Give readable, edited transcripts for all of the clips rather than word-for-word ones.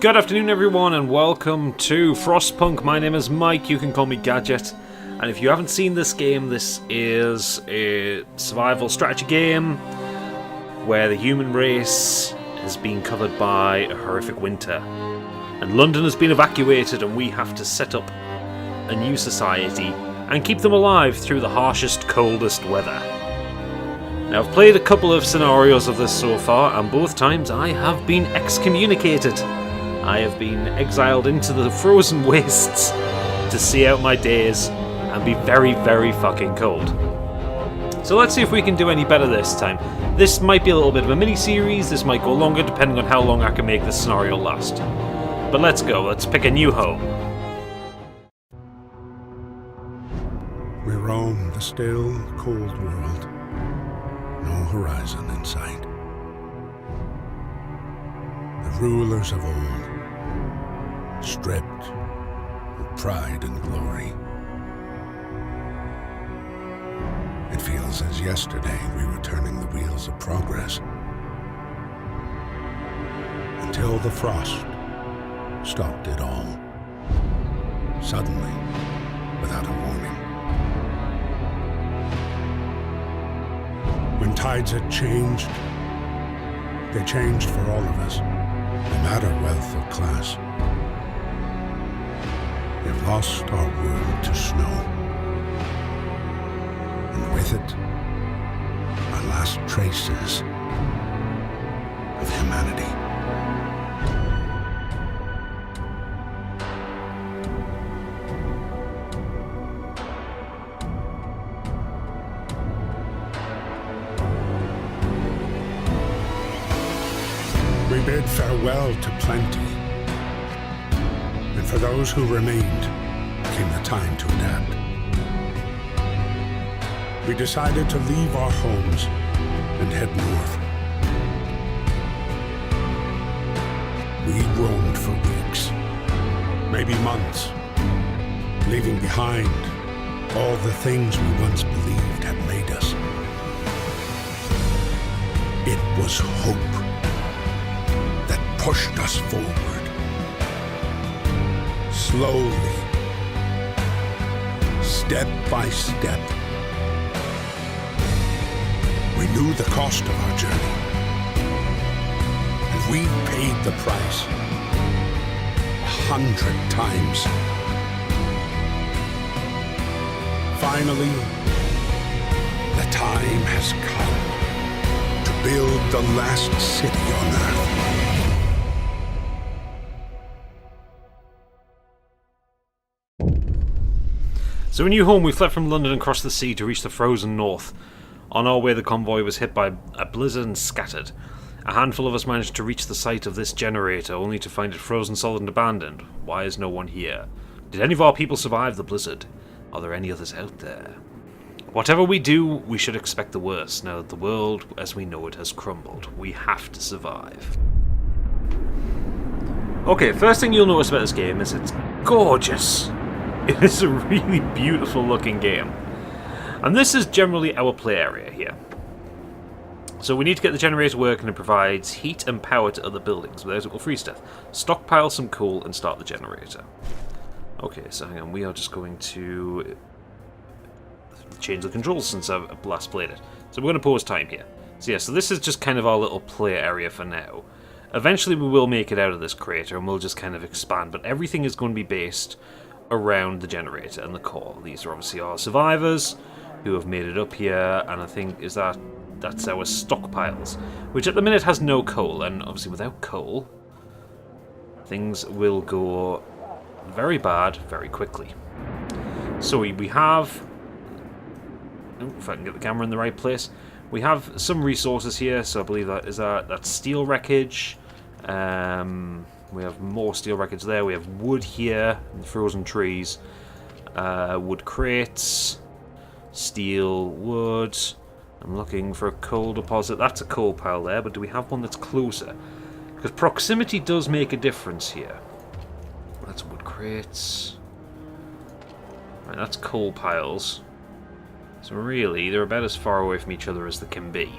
Good afternoon everyone and welcome to FrostPunk. My name is Mike, you can call me Gadget. And if you haven't seen this game, this is a survival strategy game where the human race is being covered by a horrific winter. And London has been evacuated and we have to set up a new society and keep them alive through the harshest, coldest weather. Now I've played a couple of scenarios of this so far and both times I have been excommunicated. I have been exiled into the frozen wastes to see out my days and be very, very fucking cold. So let's see if we can do any better this time. This might be a little bit of a mini-series, this might go longer depending on how long I can make this scenario last. But let's go, let's pick a new home. We roam the still, cold world. No horizon in sight. The rulers of old, stripped of pride and glory. It feels as yesterday we were turning the wheels of progress. Until the frost stopped it all. Suddenly, without a warning. When tides had changed, they changed for all of us, no matter wealth or class. We've lost our world to snow, and with it, our last traces of humanity. We bid farewell to plenty, and for those who remained came the time to adapt. We decided to leave our homes and head north. We roamed for weeks, maybe months, leaving behind all the things we once believed had made us. It was hope pushed us forward. Slowly, step by step. We knew the cost of our journey, and we paid the price 100 times. Finally, the time has come to build the last city on Earth. So a new home, we fled from London and crossed the sea to reach the frozen north. On our way the convoy was hit by a blizzard and scattered. A handful of us managed to reach the site of this generator, only to find it frozen solid and abandoned. Why is no one here? Did any of our people survive the blizzard? Are there any others out there? Whatever we do, we should expect the worst, now that the world as we know it has crumbled. We have to survive. Okay, first thing you'll notice about this game is it's gorgeous. It is a really beautiful looking game. And this is generally our play area here. So we need to get the generator working and it provides heat and power to other buildings. Without it will freeze to death. Stockpile some coal and start the generator. Okay, so hang on, we are just going to change the controls since I've last played it. So we're going to pause time here. So yeah, so this is just kind of our little play area for now. Eventually we will make it out of this crater and we'll just kind of expand, but everything is going to be based around the generator and the core. These are obviously our survivors who have made it up here, and I think that's our stockpiles, which at the minute has no coal, and obviously without coal things will go very bad very quickly. So we have, if I can get the camera in the right place, we have some resources here. So I believe that's steel wreckage. We have more steel wreckage there. We have wood here, frozen trees, wood crates, steel, wood. I'm looking for a coal deposit. That's a coal pile there, but do we have one that's closer? Because proximity does make a difference here. That's wood crates. Right, that's coal piles. So really, they're about as far away from each other as they can be.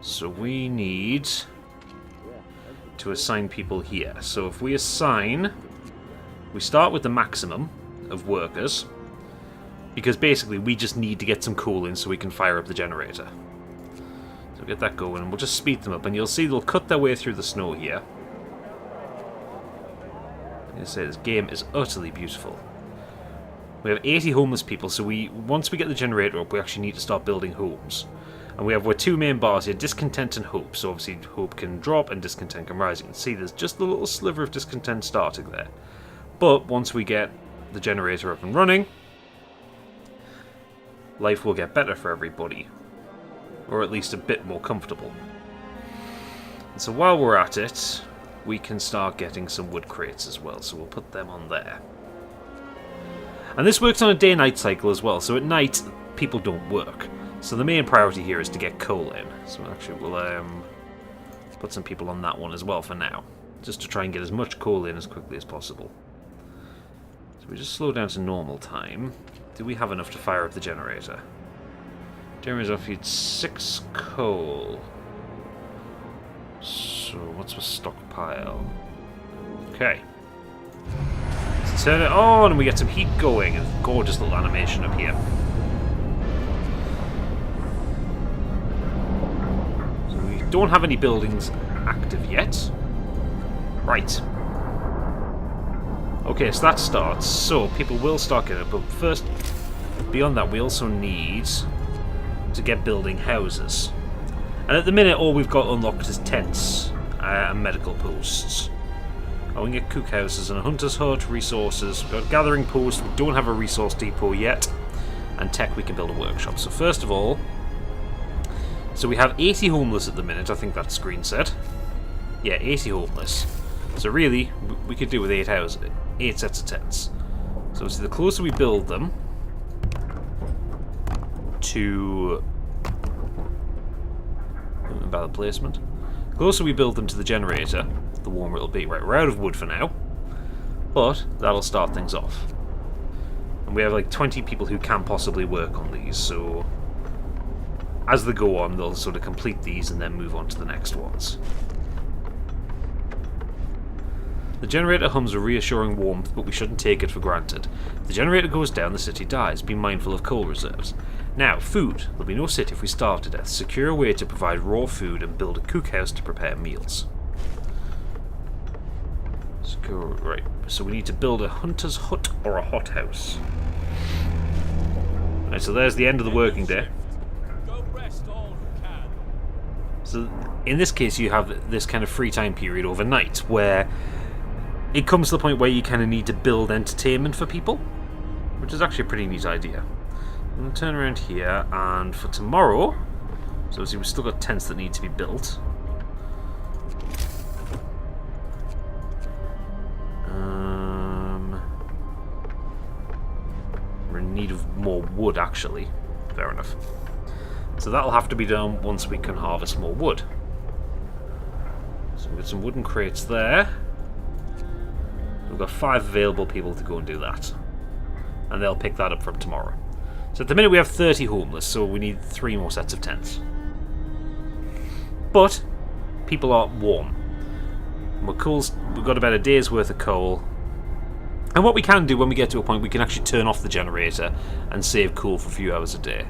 So we need to assign people here. So if we assign... We start with the maximum of workers, because basically we just need to get some cooling so we can fire up the generator. So get that going, and we'll just speed them up, and you'll see they'll cut their way through the snow here. Like I say, this game is utterly beautiful. We have 80 homeless people, so once we get the generator up, we actually need to start building homes. And we have our two main bars here, discontent and hope. So obviously hope can drop and discontent can rise. You can see there's just a little sliver of discontent starting there. But once we get the generator up and running, life will get better for everybody. Or at least a bit more comfortable. And so while we're at it, we can start getting some wood crates as well. So we'll put them on there. And this works on a day-night cycle as well. So at night, people don't work. So the main priority here is to get coal in. So actually we'll put some people on that one as well for now. Just to try and get as much coal in as quickly as possible. We just slow down to normal time. Do we have enough to fire up the generator? Generator's off, feed 6 coal. So what's the stockpile? Okay. Let's turn it on and we get some heat going. A gorgeous little animation up here. So we don't have any buildings active yet. Right. Okay, so that starts. So people will start getting it, but first, beyond that, we also need to get building houses. And at the minute, all we've got unlocked is tents and medical posts. Oh, we can get cook houses and a hunter's hut, resources. We've got a gathering post. We don't have a resource depot yet. And tech, we can build a workshop. So first of all, so we have 80 homeless at the minute. I think that screen said. Yeah, 80 homeless. So really, we could do with 8 houses. 8 sets of tents. So the closer we build them to bad placement. The closer we build them to the generator, the warmer it'll be. Right, we're out of wood for now, but that'll start things off. And we have like 20 people who can possibly work on these, so as they go on, they'll sort of complete these and then move on to the next ones. The generator hums a reassuring warmth, but we shouldn't take it for granted. If the generator goes down, the city dies. Be mindful of coal reserves. Now, food. There'll be no city if we starve to death. Secure a way to provide raw food and build a cookhouse to prepare meals. Secure, right, so we need to build a hunter's hut or a hothouse. Right, so there's the end of the working day. So in this case, you have this kind of free time period overnight where it comes to the point where you kind of need to build entertainment for people, which is actually a pretty neat idea. I'm going to turn around here, and for tomorrow, so see, we've still got tents that need to be built. We're in need of more wood, actually. Fair enough. So that'll have to be done once we can harvest more wood. So we've got some wooden crates there. We've got 5 available people to go and do that. And they'll pick that up from tomorrow. So at the minute we have 30 homeless, so we need 3 more sets of tents. But people are warm. We've got about a day's worth of coal. And what we can do when we get to a point, we can actually turn off the generator and save coal for a few hours a day.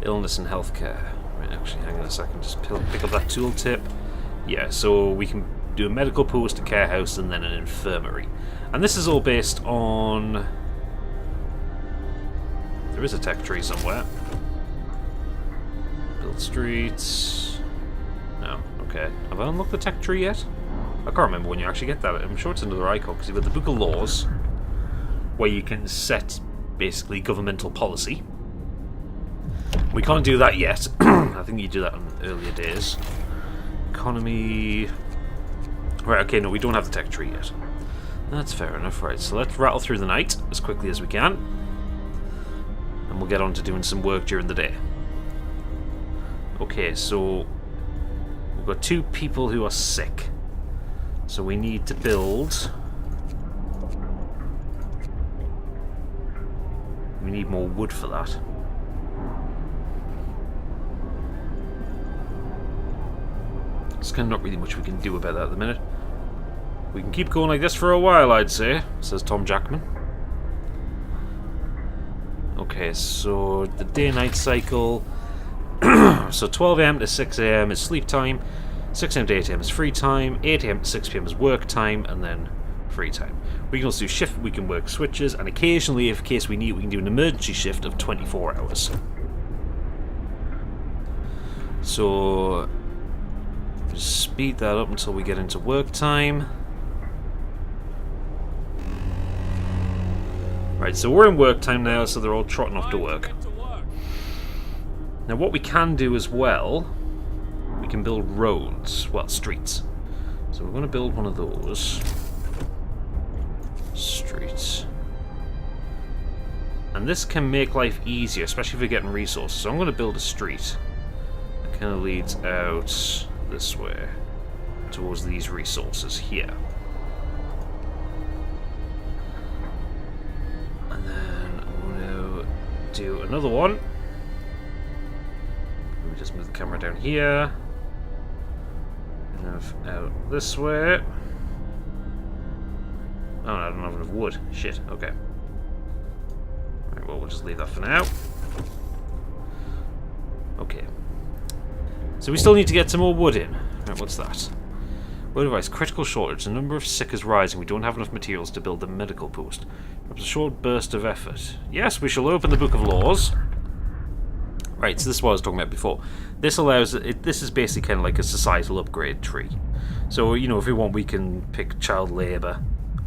Illness and healthcare. Right, actually, hang on a second. Just pick up that tooltip. Yeah, so we can do a medical post, a care house, and then an infirmary. And this is all based on... There is a tech tree somewhere. Build streets... No, okay. Have I unlocked the tech tree yet? I can't remember when you actually get that. I'm sure it's another icon, because you've got the Book of Laws, where you can set, basically, governmental policy. We can't do that yet. I think you do that in earlier days. Economy... Right, okay, no, we don't have the tech tree yet. That's fair enough, right. So let's rattle through the night as quickly as we can. And we'll get on to doing some work during the day. Okay, so... We've got 2 people who are sick. So we need to build... We need more wood for that. There's kind of not really much we can do about that at the minute. We can keep going like this for a while, I'd say, says Tom Jackman. Okay, so the day-night cycle. So 12 AM to 6 AM is sleep time, 6 AM to 8 AM is free time, 8 AM to 6 PM is work time, and then free time. We can also do shift, we can work switches, and occasionally, if in case we need, we can do an emergency shift of 24 hours. So, just speed that up until we get into work time. Right, so we're in work time now, so they're all trotting off to work. Now what we can do as well, we can build roads, well, streets. So we're going to build one of those. Streets. And this can make life easier, especially if you're getting resources. So I'm going to build a street that kind of leads out this way, towards these resources here. And then I'm going to do another one. Let me just move the camera down here. Move out this way. Oh, no, I don't have enough wood. Shit, okay. Alright, well, we'll just leave that for now. Okay. So we still need to get some more wood in. Right, what's that? Word advice, critical shortage. The number of sick is rising. We don't have enough materials to build the medical post. Perhaps a short burst of effort. Yes, we shall open the Book of Laws. Right, so this is what I was talking about before. This allows... this is basically kind of like a societal upgrade tree. So, you know, if we want, we can pick child labour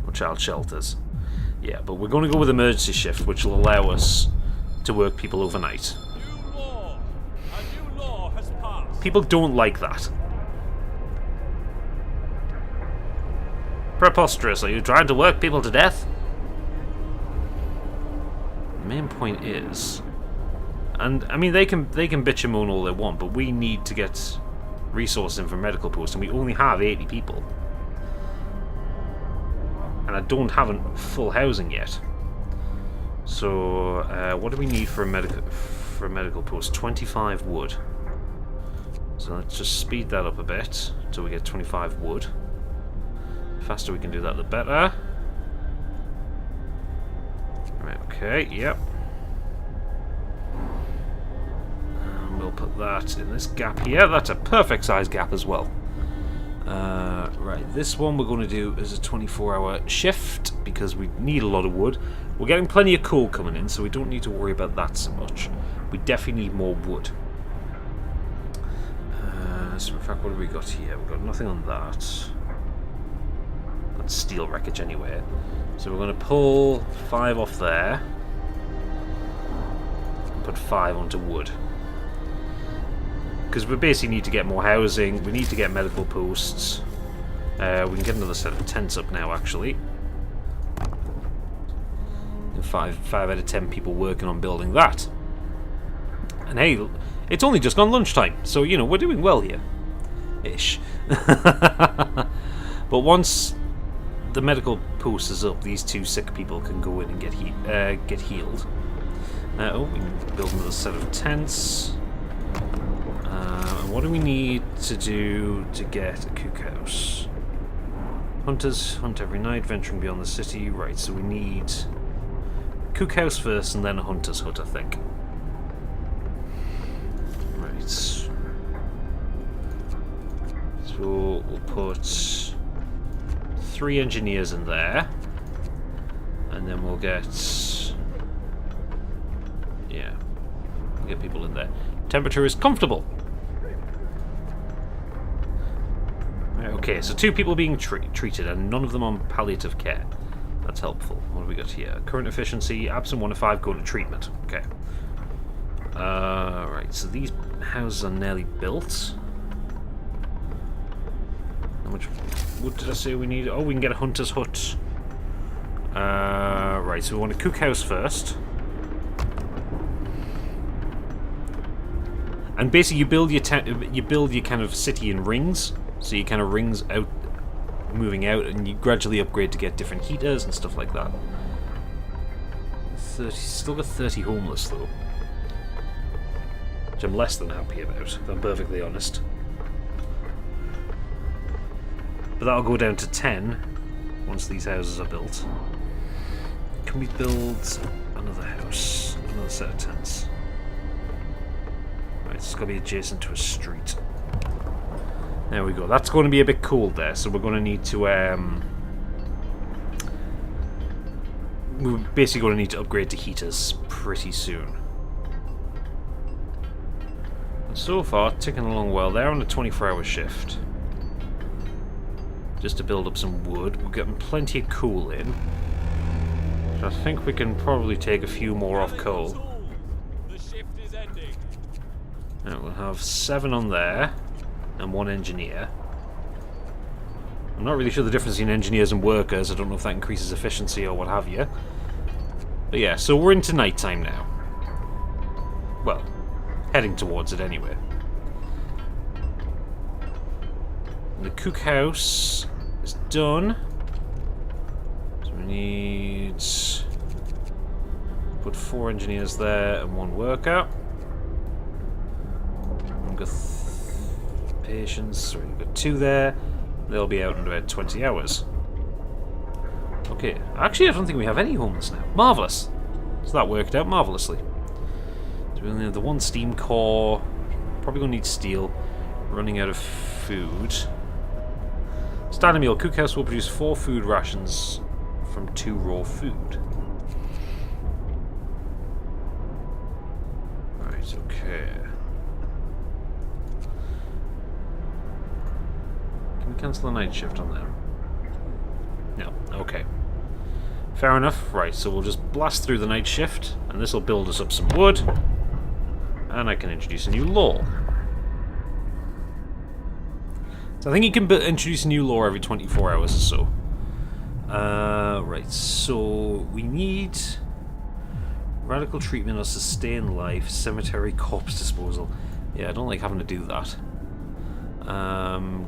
or child shelters. Yeah, but we're going to go with emergency shift, which will allow us to work people overnight. New law. A new law has passed. People don't like that. Preposterous. Are you trying to work people to death? The main point is... And, I mean, they can bitch and moan all they want, but we need to get resources in for medical posts, and we only have 80 people. And I don't have full housing yet. So, what do we need for a medical post? 25 wood. So let's just speed that up a bit until we get 25 wood. The faster we can do that, the better. Right, okay, yep. And we'll put that in this gap here. That's a perfect size gap as well. Right, this one we're going to do is a 24-hour shift because we need a lot of wood. We're getting plenty of coal coming in, so we don't need to worry about that so much. We definitely need more wood. So in fact, what have we got here? We've got nothing on that. That's steel wreckage anyway. So we're going to pull 5 off there. And put 5 onto wood. Because we basically need to get more housing, we need to get medical posts. We can get another set of tents up now, actually. And 5 out of 10 people working on building that. And hey, it's only just gone lunchtime, so, you know, we're doing well here. Ish. But once the medical post is up, these 2 sick people can go in and get healed. Oh, we can build another set of tents. And what do we need to do to get a cookhouse? Hunters hunt every night, venturing beyond the city. Right, so we need a cookhouse first and then a hunter's hut, I think. Right. So we'll put 3 engineers in there. And then we'll get... yeah. We'll get people in there. Temperature is comfortable. Okay, so 2 people being treated and none of them on palliative care. That's helpful. What have we got here? Current efficiency, absent 1 of 5, go to treatment. Okay. Right, so these houses are nearly built. How much wood did I say we need? Oh, we can get a hunter's hut. Right, so we want a cookhouse first. And basically you build your kind of city in rings. So you kind of rings out, moving out, and you gradually upgrade to get different heaters and stuff like that. 30, still got 30 homeless though, which I'm less than happy about, if I'm perfectly honest. But that'll go down to 10 once these houses are built. Can we build another house? Another set of tents? Right, it's got to be adjacent to a street. There we go. That's going to be a bit cold there, so we're going to need to... we're basically going to need to upgrade to heaters pretty soon. And so far, ticking along well. They're on a 24-hour shift. Just to build up some wood. We're getting plenty of coal in. So I think we can probably take a few more off coal. The shift is ending. Now we'll have 7 on there, and 1 engineer. I'm not really sure the difference between engineers and workers. I don't know if that increases efficiency or what have you. But yeah, so we're into nighttime now. Well, heading towards it anyway. And the cookhouse is done. So we need... put 4 engineers there and 1 worker. We've got patients, sorry, we've got 2 there. They'll be out in about 20 hours. Okay, actually I don't think we have any homeless now. Marvellous! So that worked out marvellously. So we only have the 1 steam core. Probably going to need steel. Running out of food. Standard meal. Cookhouse will produce 4 food rations from 2 raw food. Right, okay. Can we cancel the night shift on them? No, okay. Fair enough. Right, so we'll just blast through the night shift, and this will build us up some wood, and I can introduce a new law. So I think you can introduce a new law every 24 hours or so. Right, so we need radical treatment or sustain life, cemetery corpse disposal. Yeah, I don't like having to do that.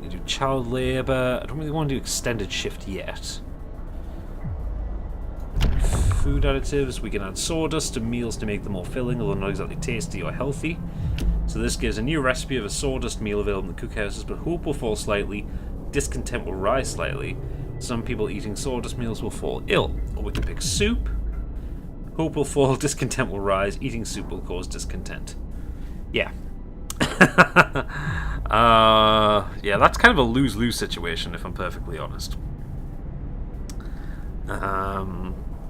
We do child labour. I don't really want to do extended shift yet. Food additives. We can add sawdust to meals to make them more filling, although not exactly tasty or healthy. So this gives a new recipe of a sawdust meal available in the cookhouses, but hope will fall slightly, discontent will rise slightly. Some people eating sawdust meals will fall ill. Or we can pick soup. Hope will fall, discontent will rise, eating soup will cause discontent. Yeah. Yeah, that's kind of a lose-lose situation, if I'm perfectly honest.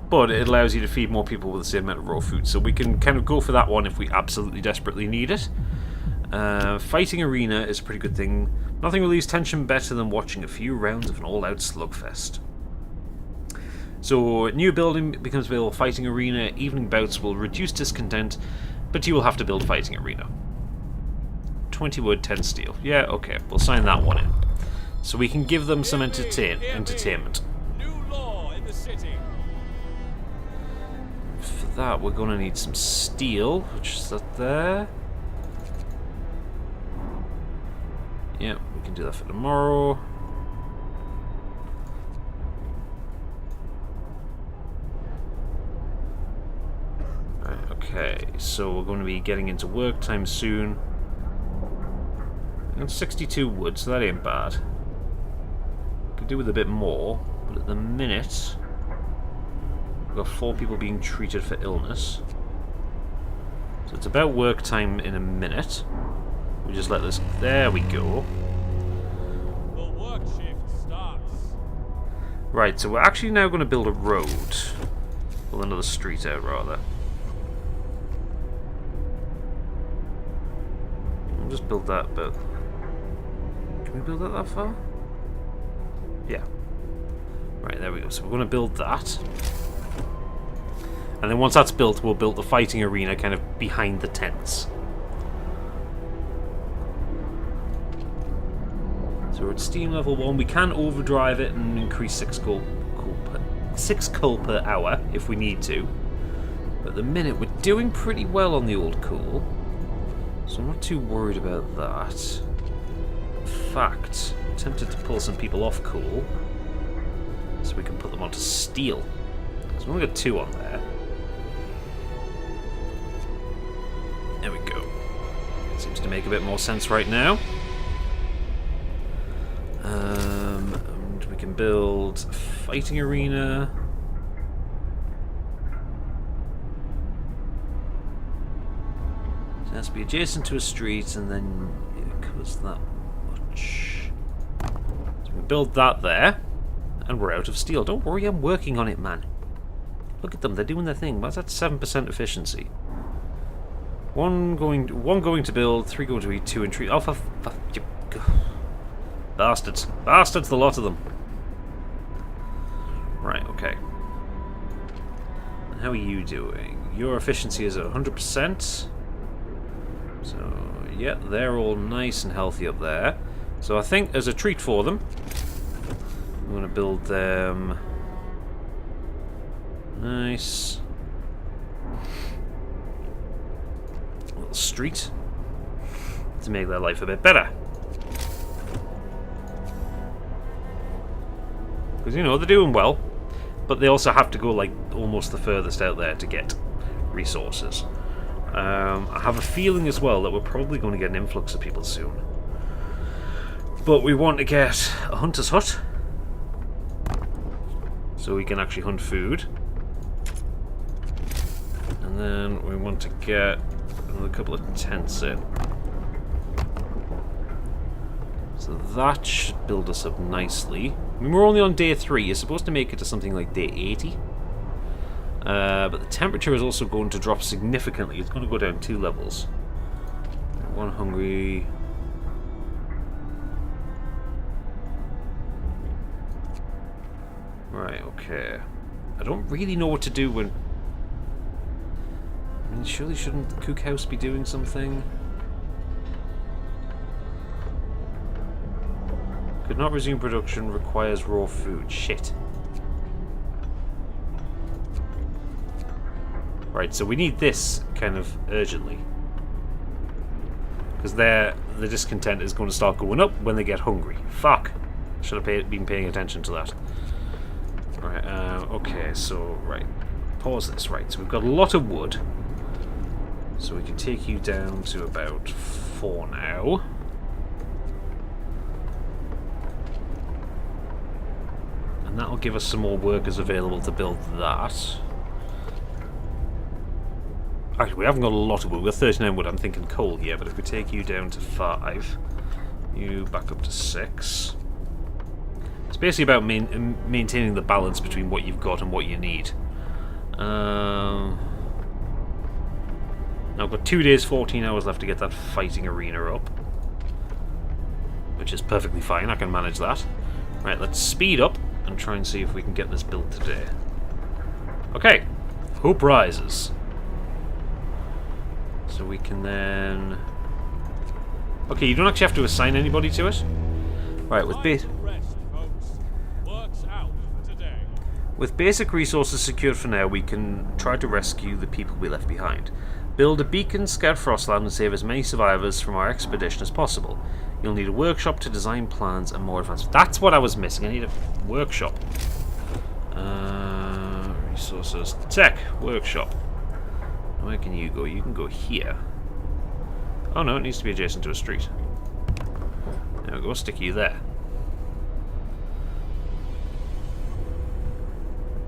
But it allows you to feed more people with the same amount of raw food, so we can kind of go for that one if we absolutely desperately need it. Fighting arena is a pretty good thing. Nothing relieves tension better than watching a few rounds of an all-out slugfest. So, new building becomes available. Fighting arena. Evening bouts will reduce discontent, but you will have to build fighting arena. 20 wood, 10 steel. Yeah, okay, we'll sign that one in. So we can give them some entertainment. New law in the city. For that, we're going to need some steel, which is that there. Yeah, we can do that for tomorrow. Right, okay, so we're going to be getting into work time soon. And 62 wood, so that ain't bad. Could do with a bit more, but at the minute we've got 4 people being treated for illness. So it's about work time in a minute. We just let this... There we go. The work shift starts. Right, so we're actually now going to build a road. Build another street out, rather. We'll just build that bit. Can we build that far? Yeah. Right, there we go. So we're going to build that. And then once that's built, we'll build the fighting arena kind of behind the tents. So we're at steam level 1. We can overdrive it and increase 6 coal per hour if we need to. But at the minute, we're doing pretty well on the old coal. So I'm not too worried about that. In fact, I'm tempted to pull some people off coal so we can put them onto steel. Because we've only got 2 on there. There we go. Seems to make a bit more sense right now. build fighting arena. So it has to be adjacent to a street, and then it covers that much. So we build that there, and we're out of steel. Don't worry, I'm working on it, man. Look at them, they're doing their thing. What's that? 7% efficiency. One going to build, 3 going to eat, 2 and 3. Oh, bastards. Bastards, the lot of them. Right, okay. And how are you doing? Your efficiency is at 100%. So, yeah, they're all nice and healthy up there. So I think as a treat for them, I'm going to build them... Nice. A little street to make their life a bit better. Because, you know, they're doing well, but they also have to go, like, almost the furthest out there to get resources. I have a feeling as well that we're probably going to get an influx of people soon. But we want to get a hunter's hut, so we can actually hunt food. And then we want to get another couple of tents in. So that should build us up nicely. I mean, we're only on day 3. You're supposed to make it to something like day 80. But the temperature is also going to drop significantly. It's going to go down 2 levels. One hungry. Right, okay. I don't really know what to do when... I mean, surely shouldn't the cookhouse be doing something? Could not resume production, requires raw food. Shit. Right, so we need this kind of urgently. Because the discontent is going to start going up when they get hungry. Fuck. Should have been paying attention to that. Right, okay, so, right. Pause this, right. So we've got a lot of wood. So we can take you down to about 4 now. And that'll give us some more workers available to build that. Actually, we haven't got a lot of wood. We've got 39 wood. I'm thinking coal here, but if we take you down to 5, you back up to 6. It's basically about maintaining the balance between what you've got and what you need. Now I've got 2 days, 14 hours left to get that fighting arena up, which is perfectly fine. I can manage that. Right, let's speed up and try and see if we can get this built today. Okay, hope rises. So we can then... Okay, you don't actually have to assign anybody to it. Right, with basic resources secured for now, we can try to rescue the people we left behind. Build a beacon, scout Frostland, and save as many survivors from our expedition as possible. You'll need a workshop to design plans and more advanced... That's what I was missing. I need a workshop. Resources. Tech. Workshop. Where can you go? You can go here. Oh no, it needs to be adjacent to a street. There we go. Stick you there.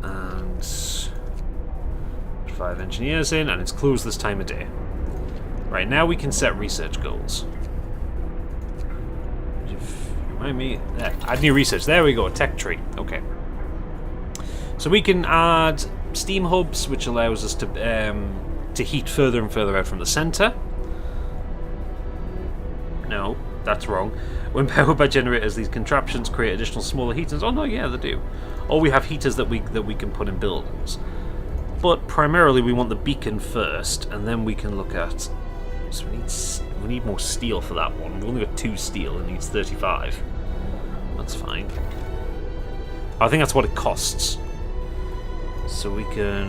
And 5 engineers in, and it's closed this time of day. Right, now we can set research goals. Remind me. There, add new research. There we go. Tech tree. Okay. So we can add steam hubs, which allows us to heat further and further out from the center. No, that's wrong. When powered by generators, these contraptions create additional smaller heaters. Oh no, yeah, they do. Or we have heaters that we can put in buildings. But primarily, we want the beacon first, and then we can look at. So we need more steel for that one. We've only got 2 steel, and it needs 35. That's fine. I think that's what it costs. So we can.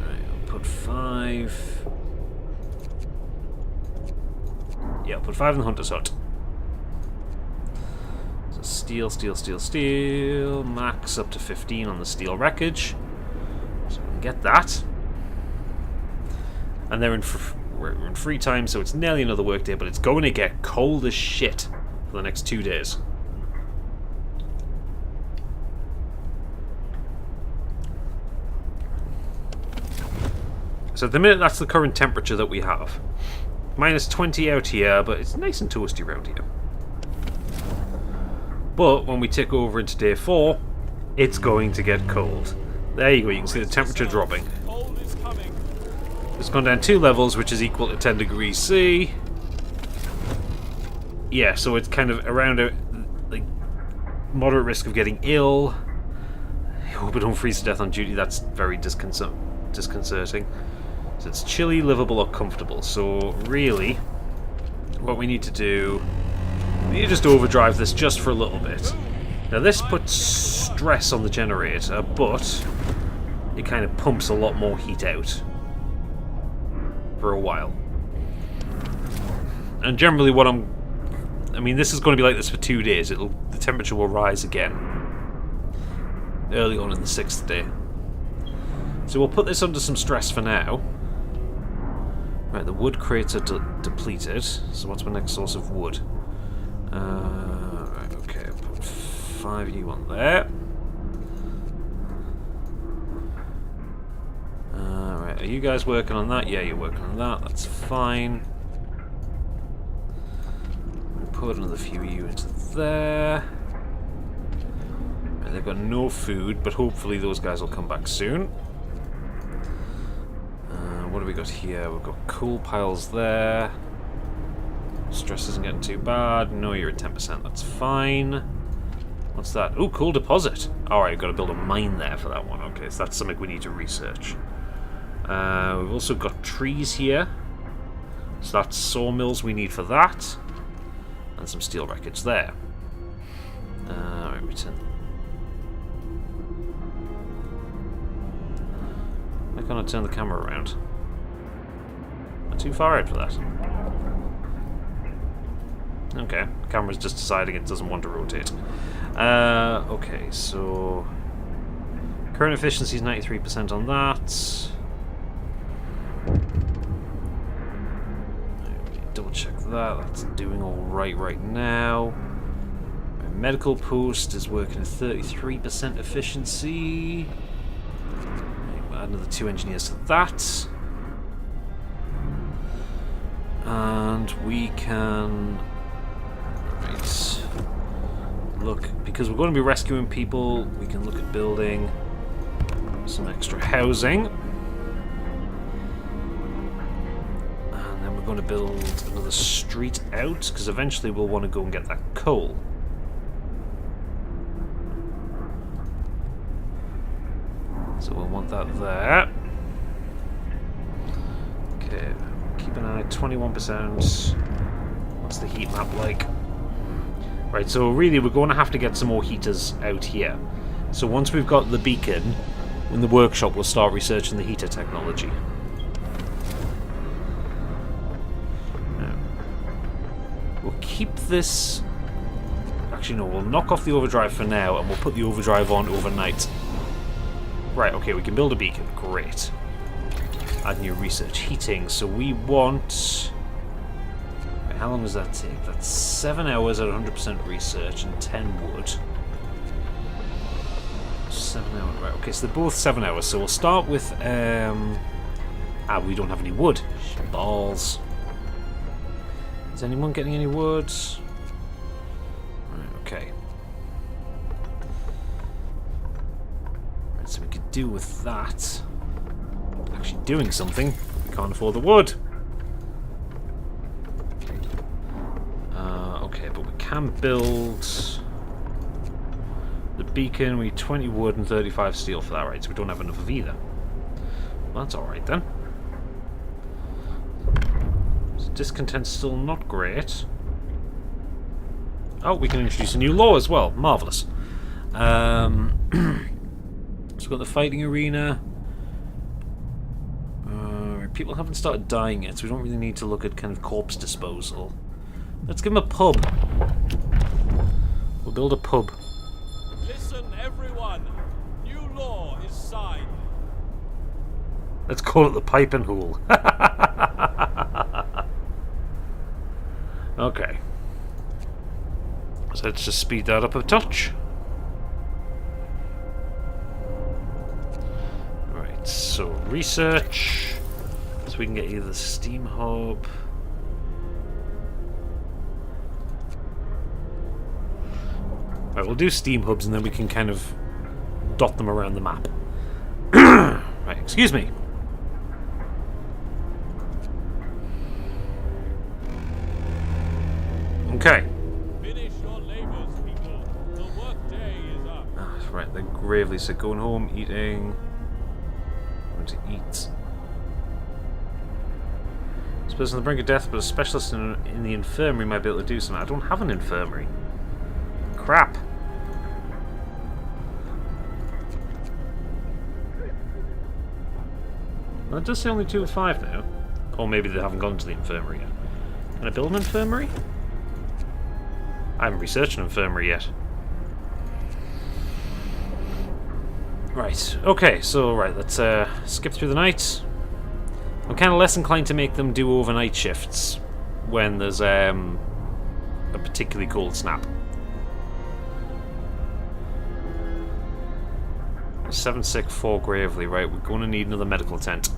Right, I'll put 5. Yeah, I'll put 5 in the hunter's hut. So steel, steel, steel, steel. Max up to 15 on the steel wreckage. So we can get that. And we're in free time, so it's nearly another workday, but it's going to get cold as shit for the next 2 days. So at the minute, that's the current temperature that we have. Minus 20 out here, but it's nice and toasty around here. But when we tick over into day 4, it's going to get cold. There you go, you can see the temperature dropping. Cold is coming. It's gone down 2 levels, which is equal to 10 degrees C. Yeah, so it's kind of around a like moderate risk of getting ill. I hope I don't freeze to death on duty. That's very disconcerting. So it's chilly, livable, or comfortable. So really, what we need to do, we need to just overdrive this just for a little bit. Now this puts stress on the generator, but it kind of pumps a lot more heat out for a while. And generally what I mean, this is going to be like this for 2 days. The temperature will rise again early on in the 6th day. So we'll put this under some stress for now. Right, the wood crates are depleted. So what's my next source of wood? Right, okay, put 5U on there. Right, are you guys working on that? Yeah, you're working on that. That's fine. Put another few units there. And they've got no food, but hopefully those guys will come back soon. What do we got here? We've got coal piles there. Stress isn't getting too bad. No, you're at 10%. That's fine. What's that? Oh, coal deposit. Alright, got to build a mine there for that one. Okay, so that's something we need to research. We've also got trees here. So that's sawmills we need for that. And some steel wreckage there. Right, return. Why can't I turn the camera around? Not too far out for that. Okay, camera's just deciding it doesn't want to rotate. Okay, so current efficiency is 93% on that. Double check that. That's doing all right now. My medical post is working at 33% efficiency. We'll add another 2 engineers to that. And we can... Right. Look, because we're going to be rescuing people, we can look at building some extra housing. And then we're going to build another street out, because eventually we'll want to go and get that coal. So we'll want that there. Okay, keep an eye, 21%. What's the heat map like? Right, so really we're going to have to get some more heaters out here. So once we've got the beacon, in the workshop we'll start researching the heater technology. Now, we'll keep this... Actually no, we'll knock off the overdrive for now and we'll put the overdrive on overnight. Right, okay, we can build a beacon. Great. Add new research heating. So we want... How long does that take? That's 7 hours at 100% research and 10 wood. 7 hours, right? Okay, so they're both 7 hours. So we'll start with. We don't have any wood. Balls. Is anyone getting any wood? Right, okay. Right, so we could do with that. Actually, doing something. We can't afford the wood. Okay, but we can build the beacon. We need 20 wood and 35 steel for that, right? So we don't have enough of either. Well, that's alright then. So discontent's still not great. Oh, we can introduce a new law as well. Marvellous. So we've got the fighting arena. People haven't started dying yet, so we don't really need to look at kind of corpse disposal. Let's give him a pub. We'll build a pub. Listen, everyone. New law is signed. Let's call it the Pipe and Hole. Okay. So let's just speed that up a touch. Right, so research. So we can get either the Steam Hub. Right, we'll do Steam Hubs and then we can kind of dot them around the map. Right, excuse me. Okay. Finish your labors, people. The work day is up. Right, they're gravely sick. Going home, eating. Going to eat. This person on the brink of death, but a specialist in the infirmary might be able to do something. I don't have an infirmary. Crap. Well, it does say only 2 of 5 now. Or maybe they haven't gone to the infirmary yet. Can I build an infirmary? I haven't researched an infirmary yet. Right, okay, so let's skip through the night. I'm kind of less inclined to make them do overnight shifts when there's a particularly cold snap. 7 sick, 4 gravely. Right, we're going to need another medical tent.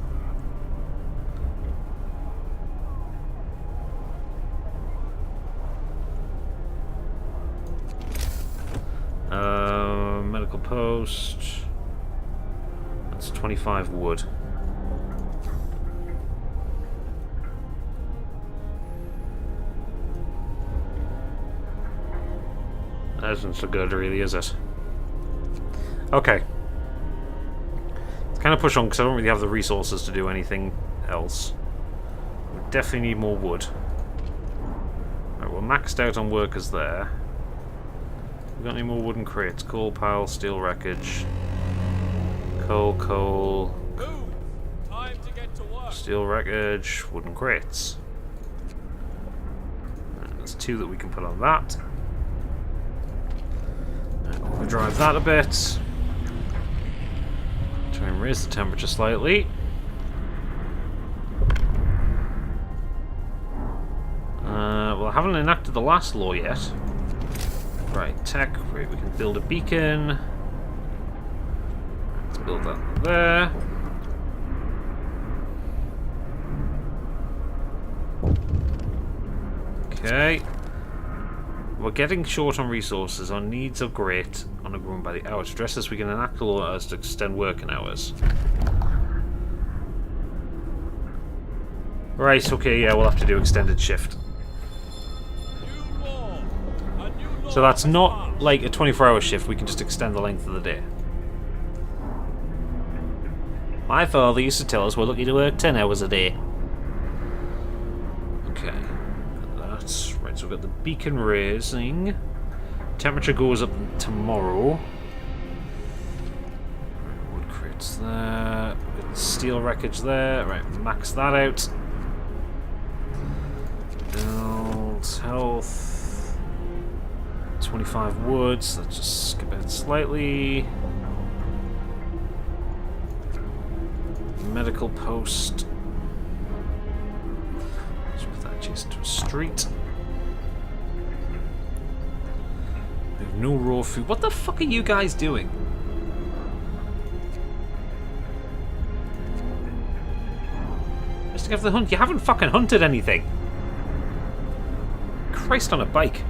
Medical post. That's 25 wood. That isn't so good, really, is it? Okay. Let's kind of push on because I don't really have the resources to do anything else. We definitely need more wood. Right, we're maxed out on workers there. We got any more wooden crates? Coal pile, steel wreckage. Coal. Move! Time to get to work. Steel wreckage, wooden crates. There's 2 that we can put on that. Overdrive that a bit. Try and raise the temperature slightly. Well, I haven't enacted the last law yet. Right, tech. Right, we can build a beacon. Let's build that there. Okay. We're getting short on resources. Our needs are great on a growing by the hour. To address this, we can enact a law as to extend working hours. Right, okay, yeah, we'll have to do extended shift. New law. A new law So that's has not passed. like a 24-hour shift, we can just extend the length of the day. My father used to tell us we're lucky to work 10 hours a day. Okay. That's right, so we've got the beacon raising. Temperature goes up tomorrow. Right, wood crates there. We've got steel wreckage there. Right, max that out. Build health. 25 woods. Let's just skip ahead slightly. Medical post. Let's put that adjacent to a street. We have no raw food. What the fuck are you guys doing? Just to go for the hunt. You haven't fucking hunted anything. Christ on a bike.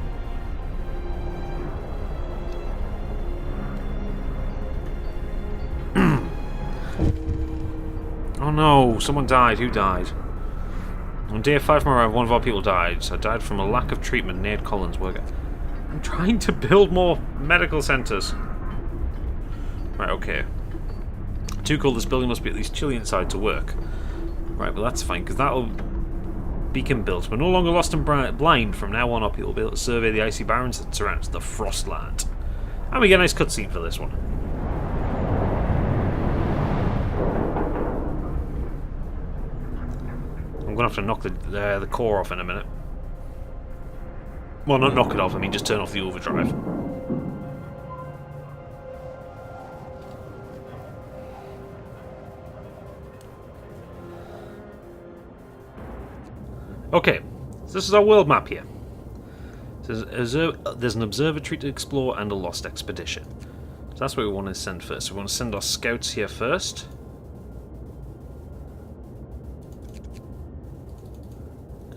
Oh no, someone died. Who died? On day 5 from arrival, one of our people died. I died from a lack of treatment. Nate Collins, worker. I'm trying to build more medical centres. Right, okay. Too cold, this building must be at least chilly inside to work. Right, but that's fine, because that'll beacon built. We're no longer lost and blind. From now on, our people will be able to survey the icy barrens that surrounds the Frostland. And we get a nice cutscene for this one. I'm going to have to knock the core off in a minute. Well, not knock it off, I mean just turn off the overdrive. Okay, so this is our world map here. So There's an observatory to explore and a lost expedition. So that's what we want to send first. So we want to send our scouts here first.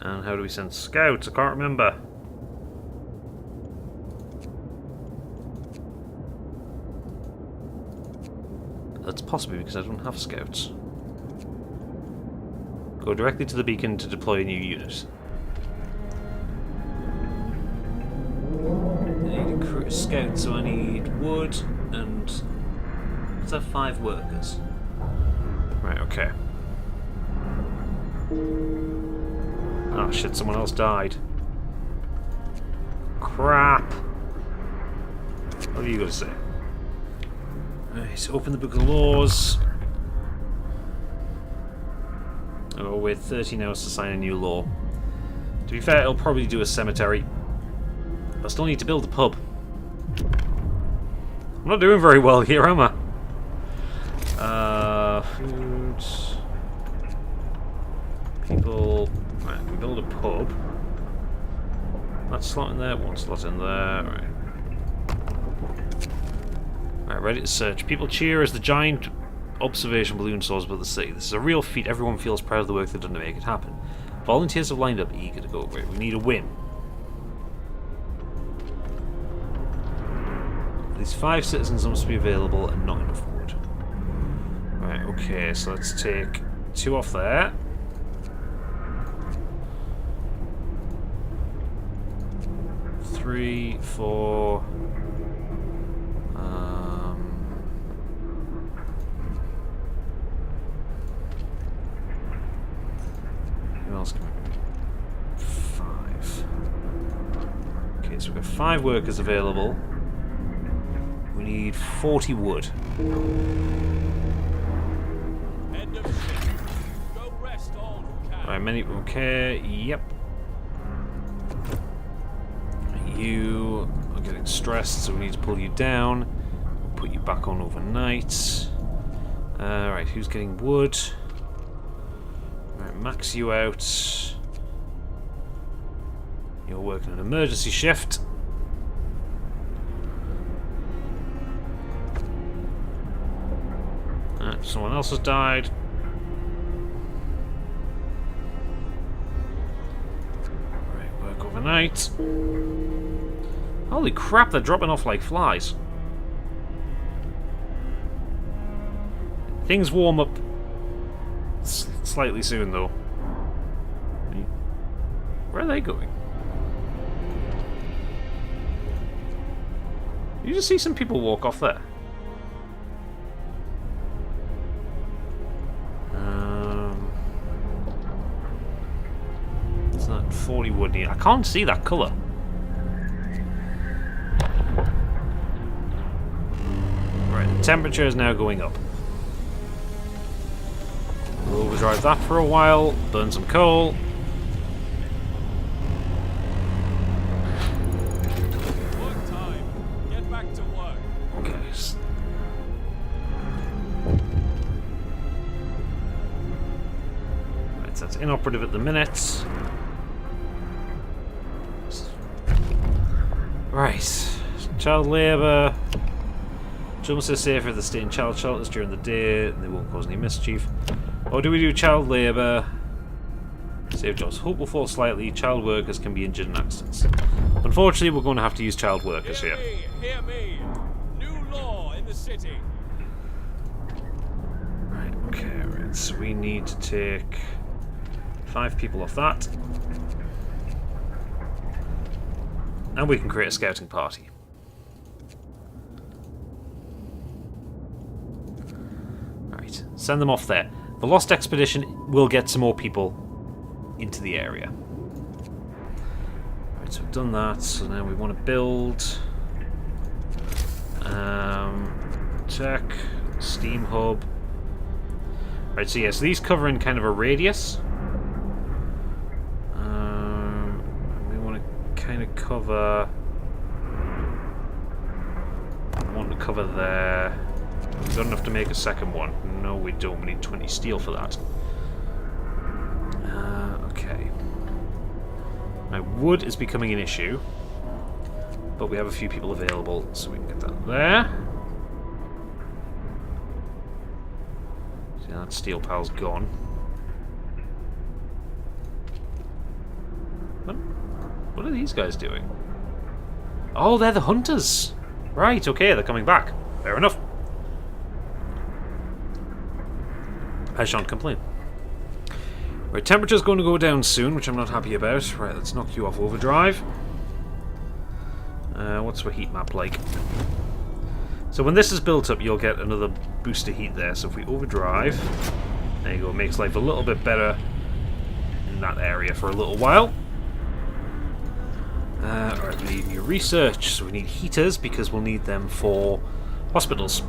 And how do we send scouts? I can't remember. That's possibly because I don't have scouts. Go directly to the beacon to deploy a new unit. I need a crew of scouts, so I need wood and... Let's have 5 workers. Right, okay. Oh shit, someone else died. Crap! What are you going to say? Right, open the Book of Laws. Oh, wait 13 hours to sign a new law. To be fair, it'll probably do a cemetery. I still need to build a pub. I'm not doing very well here, am I? Food. People. Right, we build a pub. That slot in there, 1 slot in there. Right. Right, ready to search. People cheer as the giant observation balloon soars above the city. This is a real feat. Everyone feels proud of the work they've done to make it happen. Volunteers have lined up, eager to go over it. We need a win. At least 5 citizens must be available and not enough wood. Right, okay, so let's take 2 off there. Three, 4. Who else can we... 5. Okay, so we've got 5 workers available. We need 40 wood. End of shift. Go rest all who can. Right, many. Okay, yep. You are getting stressed, so we need to pull you down. We'll put you back on overnight. Right, who's getting wood? Right, max you out. You're working an emergency shift. Someone else has died. Right, work overnight. Holy crap, they're dropping off like flies. Things warm up slightly soon, though. Where are they going? You just see some people walk off there. It's not 40 wood needed. I can't see that colour. Right, the temperature is now going up. We'll overdrive that for a while, burn some coal. Work time. Get back to work. Okay. Right, so that's inoperative at the minute. Right. Child labour. Children are safer if they stay in child shelters during the day and they won't cause any mischief. Or do we do child labour? Save jobs. Hope will fall slightly. Child workers can be injured in accidents. Unfortunately, we're going to have to use child workers here. Hear me. New law in the city. Right, okay, right. So we need to take 5 people off that. And we can create a scouting party. Right, send them off there. The Lost Expedition will get some more people into the area. Right, so we've done that. So now we want to build tech, steam hub. Right, so yes, these cover in kind of a radius. We want to kind of cover. I want to cover there. We don't have to make a second one. No, we don't. We need 20 steel for that. Okay. Now, wood is becoming an issue. But we have a few people available, so we can get that there. See, that steel pal's gone. What are these guys doing? Oh, they're the hunters! Right, okay, they're coming back. Fair enough. I shan't complain. Right, temperature's going to go down soon, which I'm not happy about. Right, let's knock you off overdrive. What's the heat map like? So when this is built up, you'll get another boost of heat there. So if we overdrive, there you go, it makes life a little bit better in that area for a little while. Alright, we need new research, so we need heaters because we'll need them for hospitals.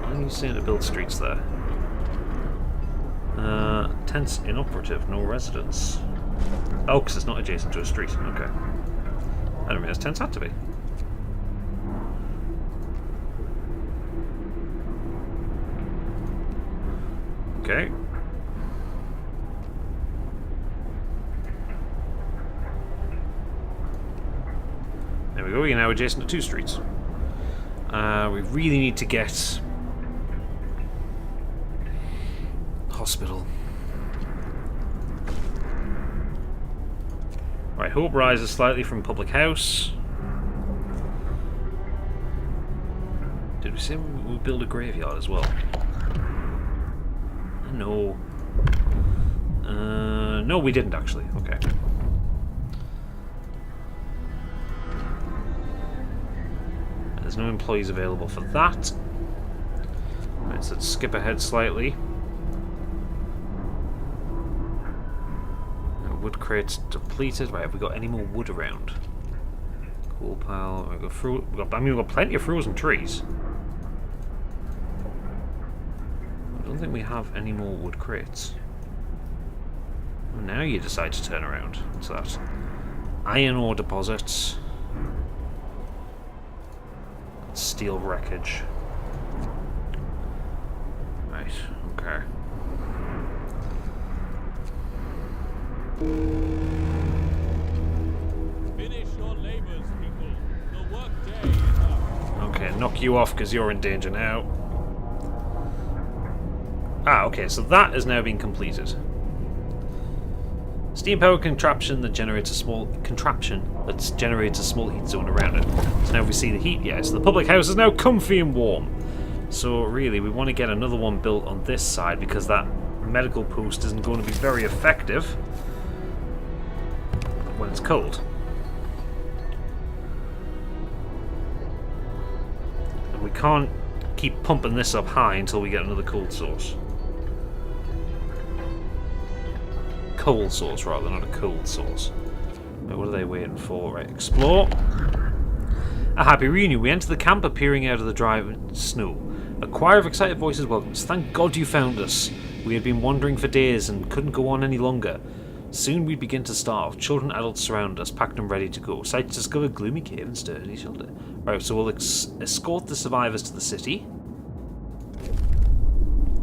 What are you saying to build streets there? Tents inoperative, no residents. Oh, because it's not adjacent to a street. Okay. I didn't realize tents had to be. Okay. There we go, you're now adjacent to 2 streets. We really need to get hospital. Right, hope rises slightly from public house. Did we say we would build a graveyard as well? No. No, we didn't actually. Okay. There's no employees available for that. Right, so let's skip ahead slightly. Wood crates depleted. Right, have we got any more wood around? Cool pile. We've got plenty of frozen trees. I don't think we have any more wood crates. Now you decide to turn around. What's that? Iron ore deposits. Steel wreckage. Right, okay. Finish your labors, people. The work day is up. Okay, knock you off because you're in danger now. Ah, okay, so that has now been completed. Steam powered contraption that generates a small heat zone around it. So now we see the heat, yes. The public house is now comfy and warm. So really, we want to get another one built on this side because that medical post isn't going to be very effective when it's cold. And we can't keep pumping this up high until we get another cold source. Cold source, rather, not a cold source. Right, what are they waiting for? Right, explore. A happy reunion. We enter the camp appearing out of the driving snow. A choir of excited voices welcomes. Thank God you found us. We had been wandering for days and couldn't go on any longer. Soon we'd begin to starve. Children and adults surround us, packed and ready to go. Sight to discover gloomy cave and sturdy shelter. Right, so we'll escort the survivors to the city.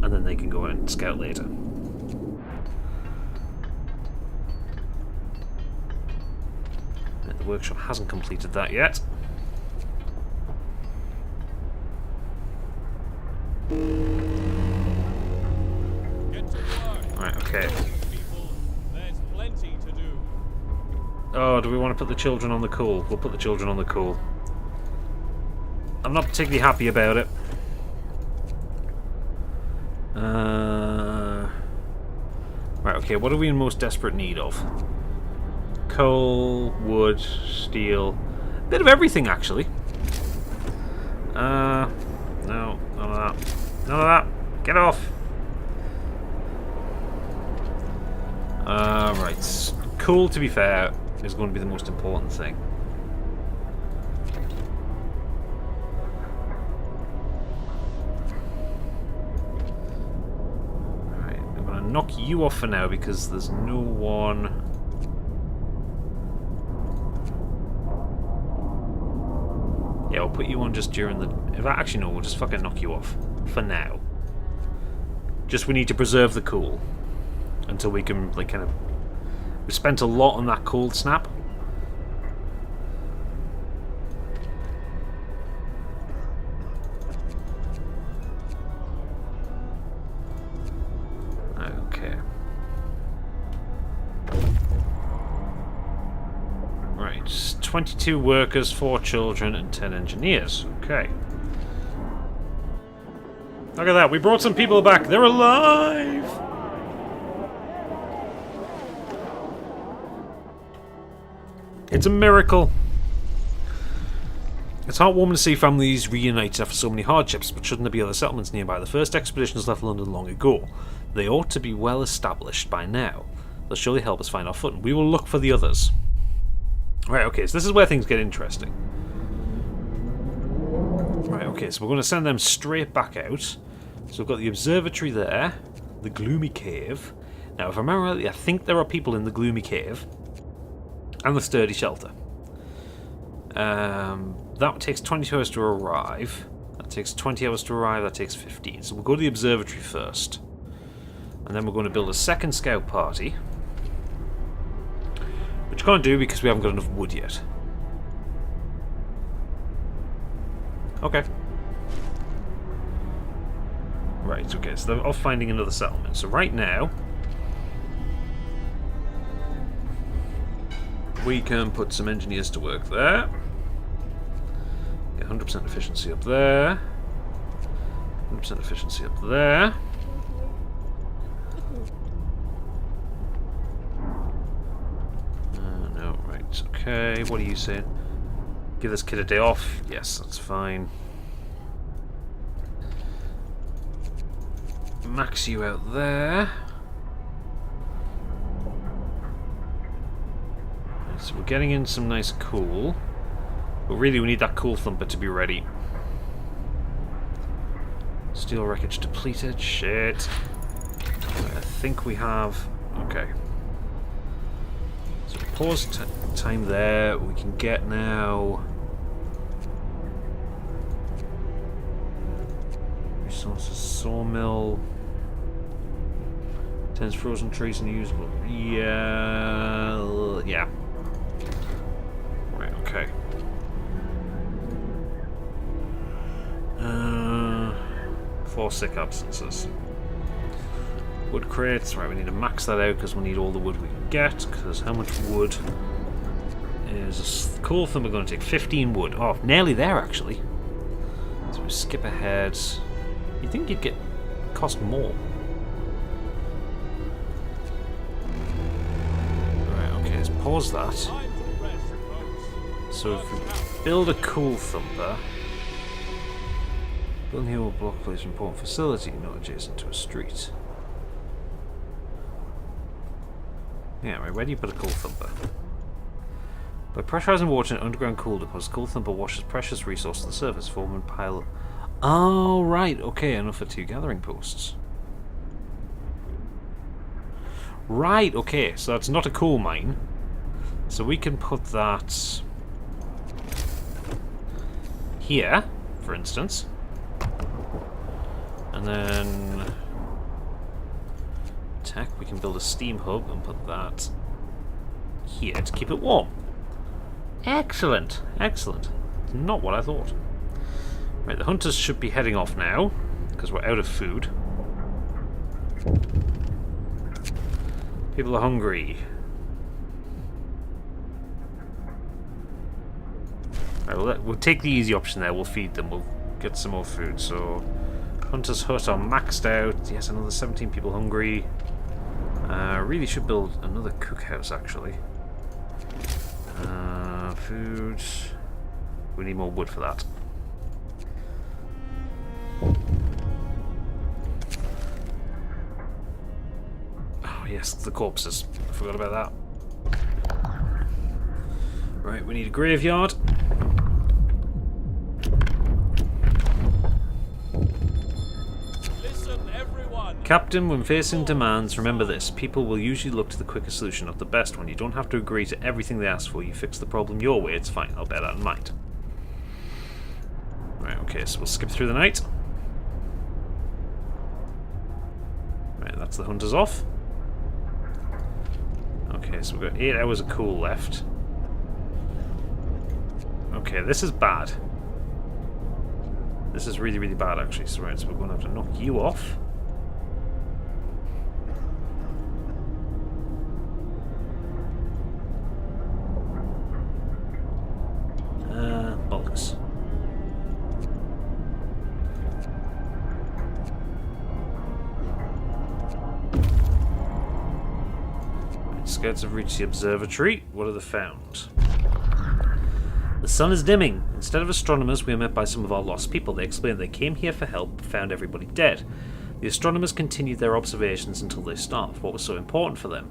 And then they can go and scout later. Right, the workshop hasn't completed that yet. Get to work. Right, okay. People, there's plenty to do. Oh, do we want to put the children on the cool? We'll put the children on the cool. I'm not particularly happy about it. Right, okay, what are we in most desperate need of? Coal, wood, steel. A bit of everything, actually. No, none of that. None of that. Get off. Right. Coal, to be fair, is going to be the most important thing. Alright, I'm going to knock you off for now because there's no one... Yeah, I'll put you on just during the... Actually, no, we'll just fucking knock you off. For now. Just we need to preserve the cool. Until we can, like, kind of We spent a lot on that cold snap. Okay. Right, 22 workers, 4 children, and 10 engineers. Okay. Look at that, we brought some people back. They're alive! It's a miracle. It's heartwarming to see families reunited after so many hardships, but shouldn't there be other settlements nearby? The first expeditions left London long ago. They ought to be well established by now. They'll surely help us find our footing. We will look for the others. Right, okay, so this is where things get interesting. Right, okay, so we're going to send them straight back out. So we've got the observatory there, the gloomy cave. Now, if I remember rightly, I think there are people in the gloomy cave, and the sturdy shelter. That takes 22 hours to arrive. That takes 20 hours to arrive, that takes 15. So we'll go to the observatory first. And then we're going to build a second scout party. Which we can't do because we haven't got enough wood yet. Okay. Right, okay, so they're off finding another settlement. So right now, we can put some engineers to work there. Get 100% efficiency up there. 100% efficiency up there. No, right, okay. What are you saying? Give this kid a day off? Yes, that's fine. Max you out there. So we're getting in some nice cool. But really we need that cool thumper to be ready. Steel wreckage depleted. Shit. I think we have... Okay. So pause time there. We can get now... Resources, sawmill... Tens frozen trees and usable. Yeah. Right, okay. 4 sick absences. Wood crates. Right, we need to max that out because we need all the wood we can get. Because how much wood is a cool thing? We're going to take 15 wood. Oh, nearly there actually. So we skip ahead. You think you'd get cost more? Let's pause that. So if we build a cool thumper, building here will block place an important facility not adjacent to a street. Yeah, right, where do you put a cool thumper? By pressurizing water in an underground cool deposit, cool thumper washes precious resource to the surface, forming a pile. Oh, right, okay, enough for 2 gathering posts. Right, okay, so that's not a coal mine. So we can put that here, for instance. And then tech, we can build a steam hub and put that here to keep it warm. Excellent, excellent. Not what I thought. Right, the hunters should be heading off now, because we're out of food. People are hungry. Right, we'll take the easy option there. We'll feed them. We'll get some more food. So, Hunter's Hut are maxed out. Yes, another 17 people hungry. Really should build another cookhouse, actually. Food. We need more wood for that. Oh yes, the corpses. I forgot about that. Right, we need a graveyard. Listen, everyone. Captain, when facing demands, remember this. People will usually look to the quickest solution, not the best one. You don't have to agree to everything they ask for. You fix the problem your way, it's fine. I'll bear that in mind. Right, okay, so we'll skip through the night. Right, that's the hunters off. Okay, so we've got 8 hours of cool left. Okay, this is bad. This is really, really bad, actually. So, right, so we're going to have to knock you off. Bollocks. Scouts have reached the observatory. What have they found? The sun is dimming. Instead of astronomers, we are met by some of our lost people. They explain they came here for help, but found everybody dead. The astronomers continued their observations until they stopped. What was so important for them?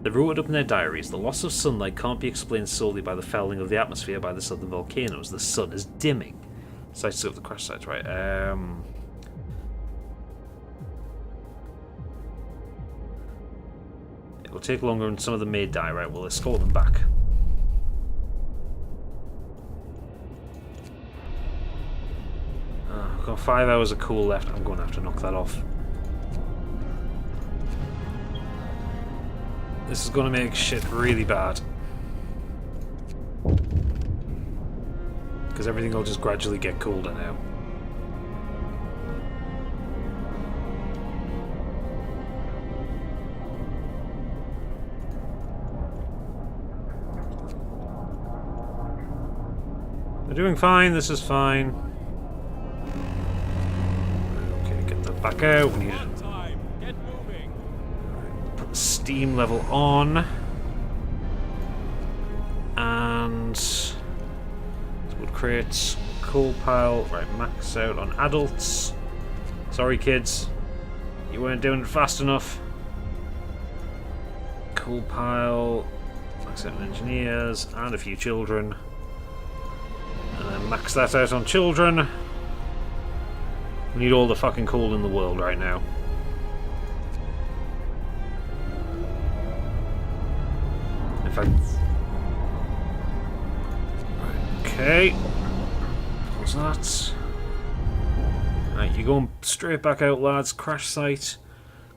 They wrote it up in their diaries. The loss of sunlight can't be explained solely by the fouling of the atmosphere by the southern volcanoes. The sun is dimming. Sites of the crash sites, right? It will take longer and some of them may die, right? Well, let's call them back. I've got 5 hours of cool left. I'm going to have to knock that off. This is going to make shit really bad. Because everything will just gradually get colder now. They're doing fine, this is fine. Okay, get that back out. We need it. Time. Get moving. Put the steam level on. And wood crates, coal pile, right, max out on adults. Sorry kids, you weren't doing it fast enough. Coal pile, max out on engineers, and a few children. And then max that out on children. We need all the fucking coal in the world right now. In fact... Okay. What's that? Right, you're going straight back out, lads. Crash site.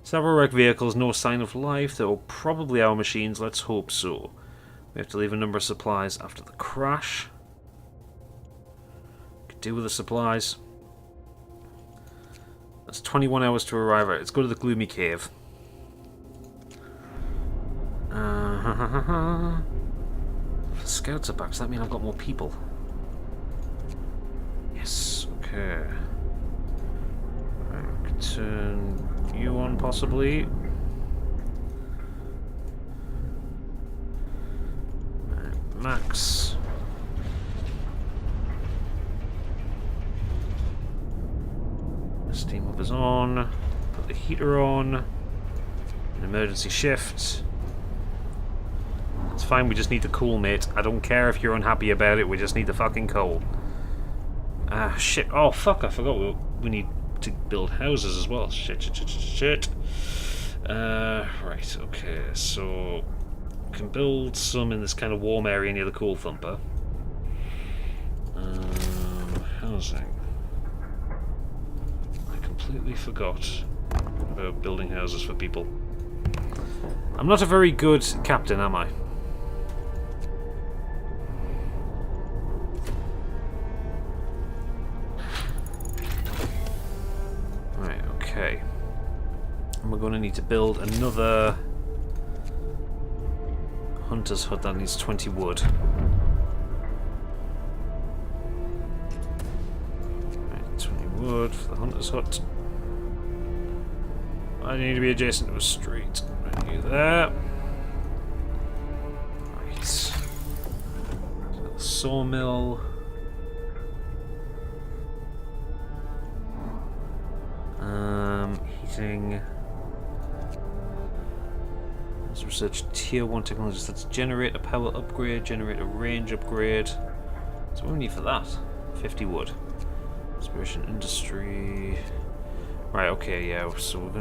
Several wrecked vehicles, no sign of life. They were probably our machines, let's hope so. We have to leave a number of supplies after the crash. Could do with the supplies. That's 21 hours to arrive at. Let's go to the gloomy cave. The scouts are back, so that means I've got more people. Yes, okay. Turn you on, possibly. Max. The steam up is on. Put the heater on. An emergency shift. It's fine, we just need the coal, mate. I don't care if you're unhappy about it, we just need the fucking coal. Ah, shit. Oh, fuck, I forgot we need to build houses as well. Shit. Right, okay, so... we can build some in this kind of warm area near the coal thumper. Housing. I completely forgot about building houses for people. I'm not a very good captain, am I? Right, okay. And we're going to need to build another hunter's hut that needs 20 wood. Right, 20 wood for the hunter's hut. I need to be adjacent to a street. Right, you there. Right. So the sawmill. Heating. Let's research tier 1 technologies. Let's generate a power upgrade, generate a range upgrade. So what do we need for that? 50 wood. Inspiration industry. Right, okay, yeah, so we've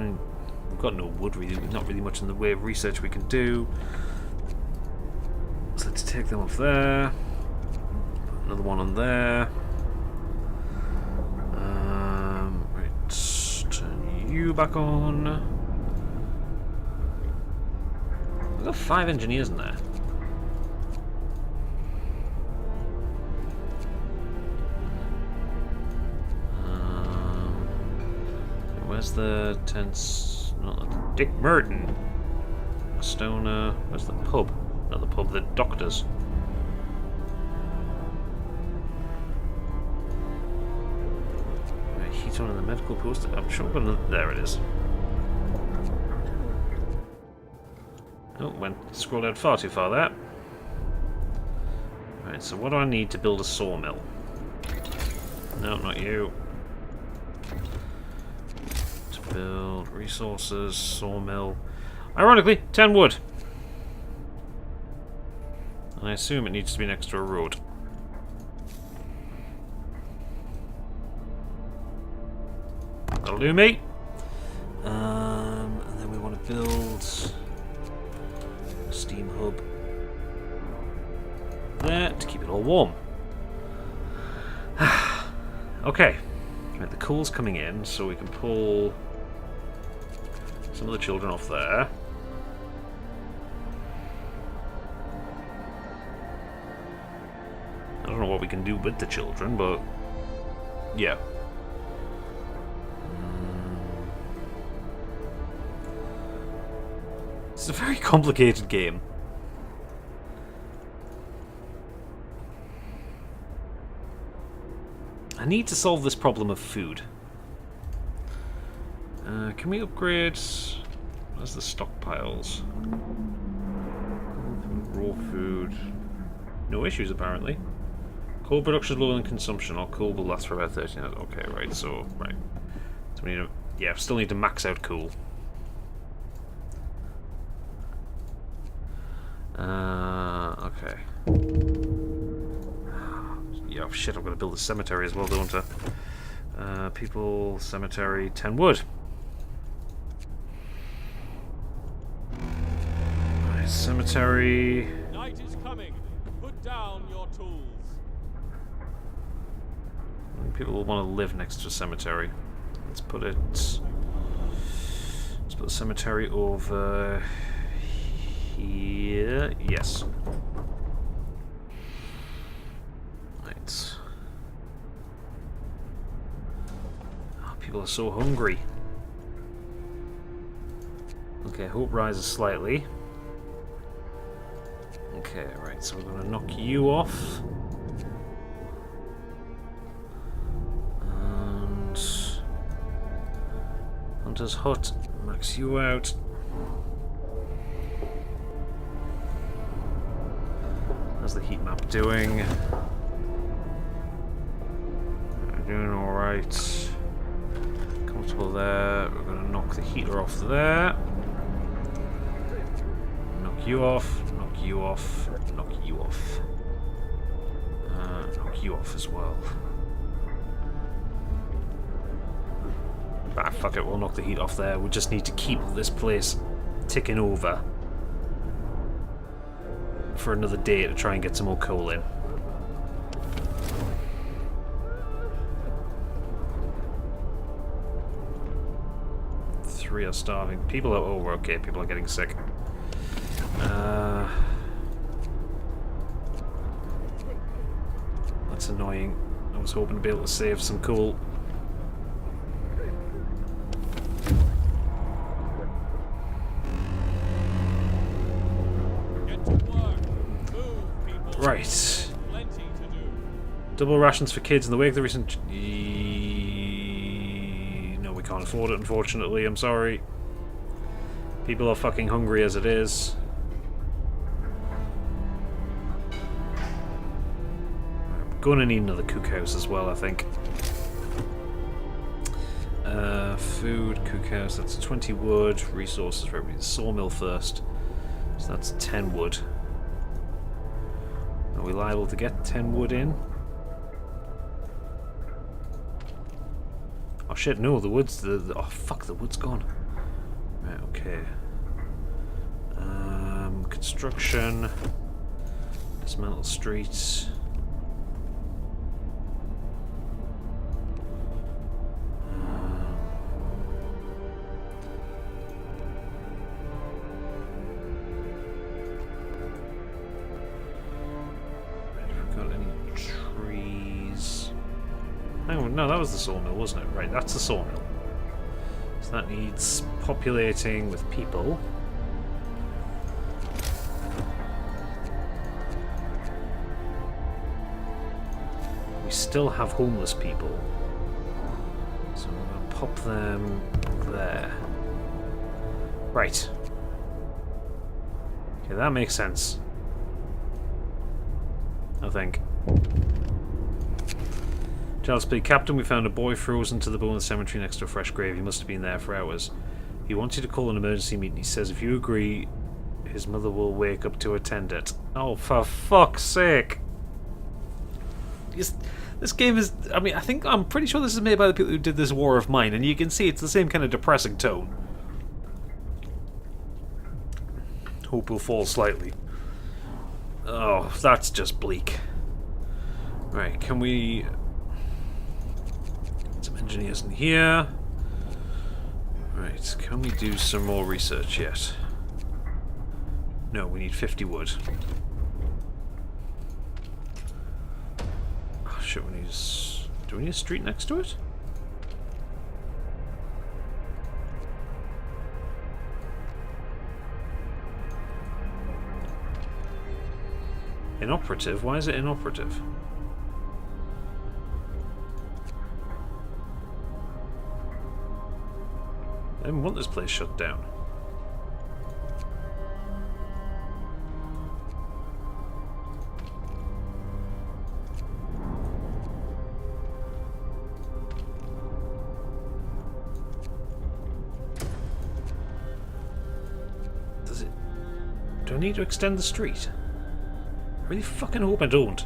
got no wood really, not really much in the way of research we can do. So let's take them off there. Another one on there. Right, turn you back on. We've got 5 engineers in there. Where's the tents? Not Dick Merton. Stoner. Where's the pub? Not the pub, the doctors. Heat on in the medical post. I'm sure we're gonna. There it is. Oh, scrolled out far too far there. Right, so what do I need to build a sawmill? No, not you. To build resources, sawmill. Ironically, 10 wood. And I assume it needs to be next to a road. That'll do me. And then we want to build a steam hub there to keep it all warm. Okay. Right, the coal's coming in, so we can pull some of the children off there. I don't know what we can do with the children, but yeah. It's a very complicated game. I need to solve this problem of food. Can we upgrade? Where's the stockpiles? Raw food. No issues apparently. Coal production is lower than consumption. Or coal will last for about 13 hours. Okay, right. So we need to. Yeah, still need to max out coal. Okay. Yeah, oh shit, I've got to build a cemetery as well, don't I? People, cemetery, 10 wood. Right, cemetery. Night is coming. Put down your tools. People will want to live next to a cemetery. Let's put the cemetery over here. Yes. Right. Oh, people are so hungry. Okay, hope rises slightly. Okay, right, so we're going to knock you off. And Hunter's Hut, max you out. How's the heat map doing? We're doing alright. Comfortable there. We're going to knock the heater off there. Knock you off. Knock you off. Knock you off. Knock you off as well. Ah, fuck it. We'll knock the heat off there. We just need to keep this place ticking over for another day to try and get some more coal in. Three are starving. People are over. Okay, people are getting sick. That's annoying. I was hoping to be able to save some coal. Right. Double rations for kids in the wake of the recent... No, we can't afford it, unfortunately. I'm sorry. People are fucking hungry as it is. I'm gonna need another cookhouse as well, I think. Food, cookhouse, that's 20 wood. Resources, right, we need a sawmill first. So that's 10 wood. Are we liable to get 10 wood in? Oh shit, no, the wood's oh fuck, the wood's gone. Right, okay. Construction. Dismantle streets. Hang on, no, that was the sawmill, wasn't it? Right, that's the sawmill. So that needs populating with people. We still have homeless people. So we're going to pop them there. Right. Okay, that makes sense. I think. Charles P. Captain, we found a boy frozen to the bone in the cemetery next to a fresh grave. He must have been there for hours. He wants you to call an emergency meeting. He says if you agree, his mother will wake up to attend it. Oh, for fuck's sake. This game is... I mean, I'm pretty sure this is made by the people who did this War of Mine, and you can see it's the same kind of depressing tone. Hope will fall slightly. Oh, that's just bleak. Right, can we... Get some engineers in here. Right, can we do some more research yet? No, we need 50 wood. Oh shit, we need do we need a street next to it? Inoperative? Why is it inoperative? I didn't want this place shut down. Does it... Do I need to extend the street? I really fucking hope I don't.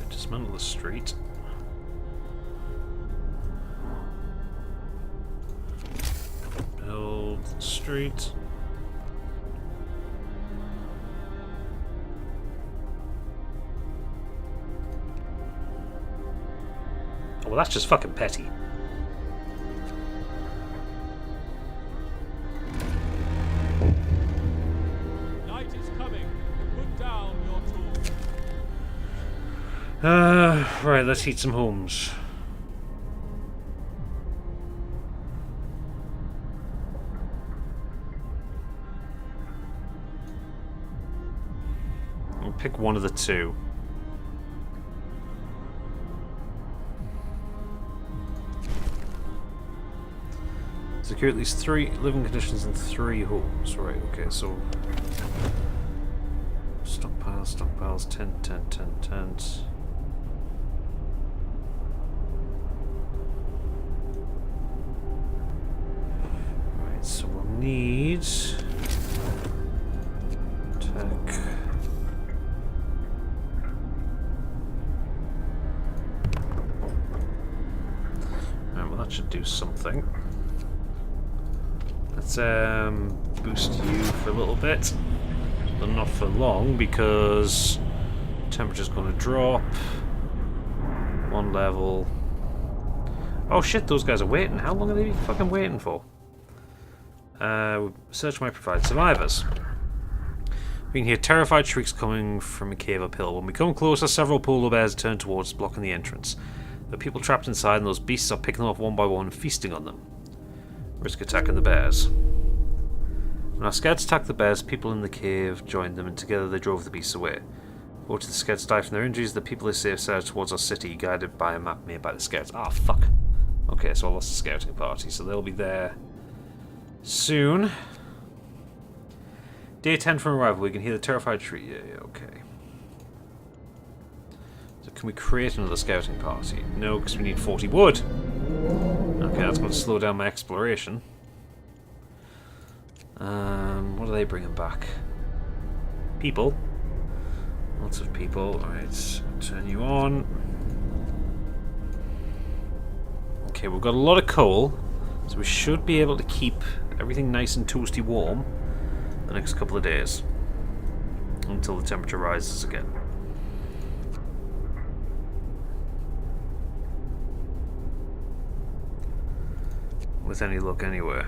Dismantle the street. Build the street. Well, that's just fucking petty. Night is coming. Put down your tools. Right, let's heat some homes. I'll pick one of the two. Secure at least 3 living conditions in 3 homes. Right, okay, so... Stockpiles, tent. Right, so we'll need... Tech... Right, well that should do something. Let's boost you for a little bit, but not for long because temperature's going to drop 1 level. Oh shit, those guys are waiting. How long are they fucking waiting for? Search might provide survivors. We can hear terrified shrieks coming from a cave uphill. When we come closer, several polar bears turn towards us, blocking the entrance. There are people trapped inside, and those beasts are picking them off one by one and feasting on them. Risk attacking the bears. When our scouts attacked the bears, people in the cave joined them, and together they drove the beasts away. Fortunately, the scouts died from their injuries. The people they saved set out towards our city, guided by a map made by the scouts. Ah, fuck. Okay, so I lost the scouting party, so they'll be there soon. Day 10 from arrival. We can hear the terrified tree. Yeah, okay. So can we create another scouting party? No, because we need 40 wood. Okay, that's going to slow down my exploration. What are they bringing back? People. Lots of people. Alright, turn you on. Okay, we've got a lot of coal, so we should be able to keep everything nice and toasty warm the next couple of days. Until the temperature rises again. With any luck anywhere.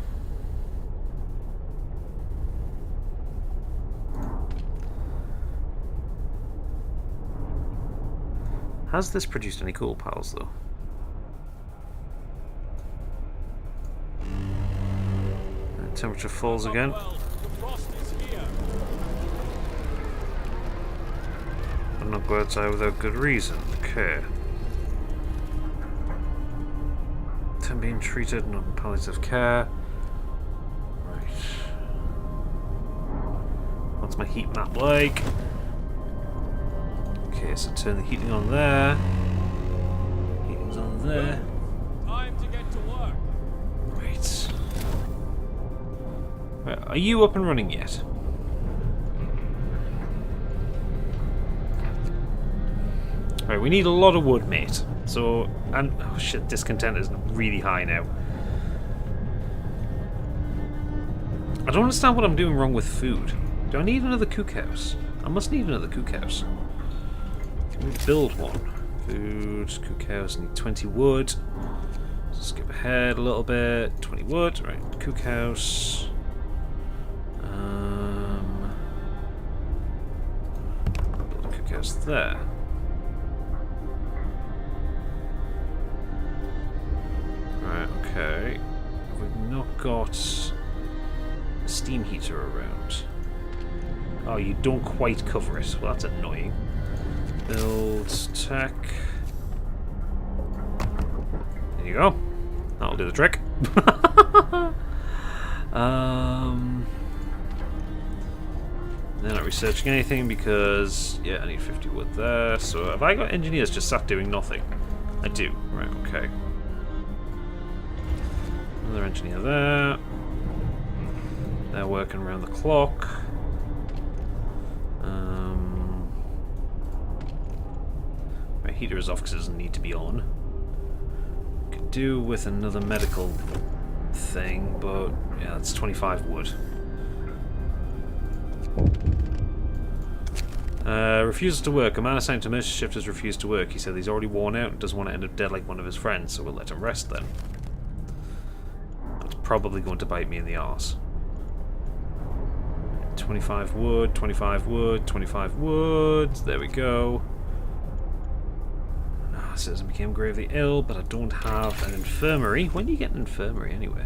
Has this produced any cool pals, though? The temperature falls again. Well, the frost is here. But not go outside without good reason. Okay. 10 being treated, non-palliative care. Right. What's my heat map like? Okay, so turn the heating on there. Heating's on there. Time to get to work. Right. Right, are you up and running yet? Right, we need a lot of wood, mate. So, and oh shit, discontent is really high now. I don't understand what I'm doing wrong with food. Do I need another cookhouse? I must need another cookhouse. Can we build one? Food, cookhouse, need 20 wood. So skip ahead a little bit. 20 wood, right, cookhouse. Build a cookhouse there. Right, okay. We've not got a steam heater around. Oh, you don't quite cover it. Well, that's annoying. Build tech. There you go. That'll do the trick. They're not researching anything because, yeah, I need 50 wood there. So have I got engineers just sat doing nothing? I do. Right, okay. Another engineer there. They're working around the clock. My heater is off because it doesn't need to be on. Could do with another medical thing, but yeah, that's 25 wood. Refuses to work. A man assigned to emergency shift has refused to work. He said he's already worn out and doesn't want to end up dead like one of his friends, so we'll let him rest then. That's probably going to bite me in the arse. 25 wood, 25 wood, 25 wood. There we go. Ah, citizen became gravely ill, but I don't have an infirmary. When do you get an infirmary anyway?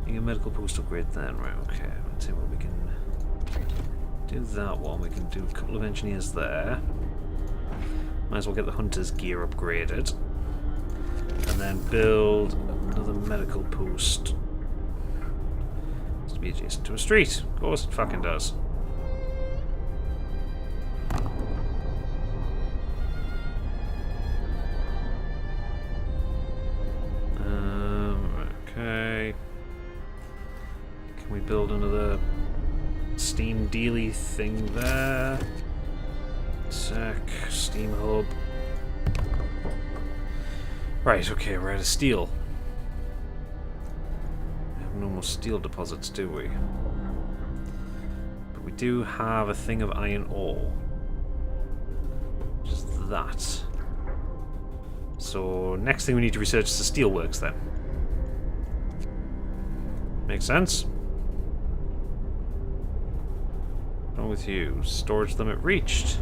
A medical post upgrade then, right, okay. Let's see what we can do that one. We can do a couple of engineers there. Might as well get the hunter's gear upgraded. And then build another medical post. Has to be adjacent to a street. Of course it fucking does. Okay. Can we build another steam dealy thing there? Sec, steam hub. Right, okay, we're out of steel. We have no more steel deposits, do we? But we do have a thing of iron ore. Just that. So, next thing we need to research is the steelworks then. Makes sense? What's wrong with you? Storage limit reached.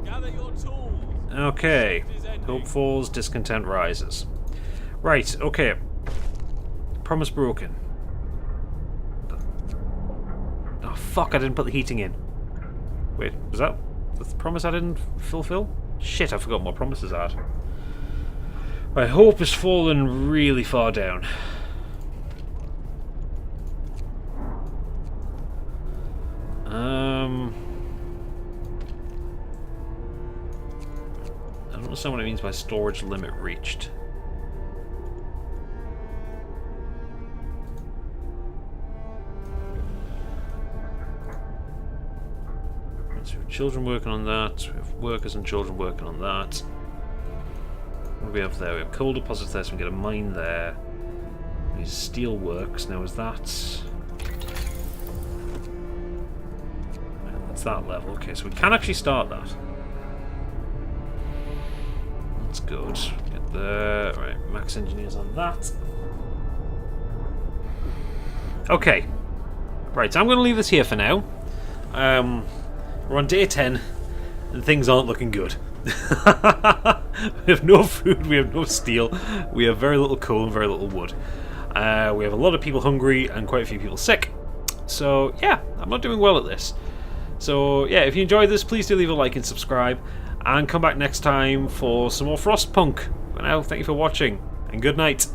Gather your tools. Okay. Hope falls, discontent rises. Right, okay. Promise broken. Oh fuck, I didn't put the heating in. Wait, was that the promise I didn't fulfill? Shit, I forgot what promises I had. Right, hope has fallen really far down. I don't understand what it means by storage limit reached. So we have children working on that, we have workers and children working on that. What do we have there? We have coal deposits there, so we can get a mine there. These steel works. Now is that... That's that level. Okay, so we can actually start that. That's good. Get there. Right, max engineers on that. Okay. Right, so I'm going to leave this here for now. We're on day 10, and things aren't looking good. We have no food, we have no steel, we have very little coal and very little wood. We have a lot of people hungry and quite a few people sick. So, yeah, I'm not doing well at this. So, yeah, if you enjoyed this, please do leave a like and subscribe. And come back next time for some more FrostPunk. For now, thank you for watching, and good night.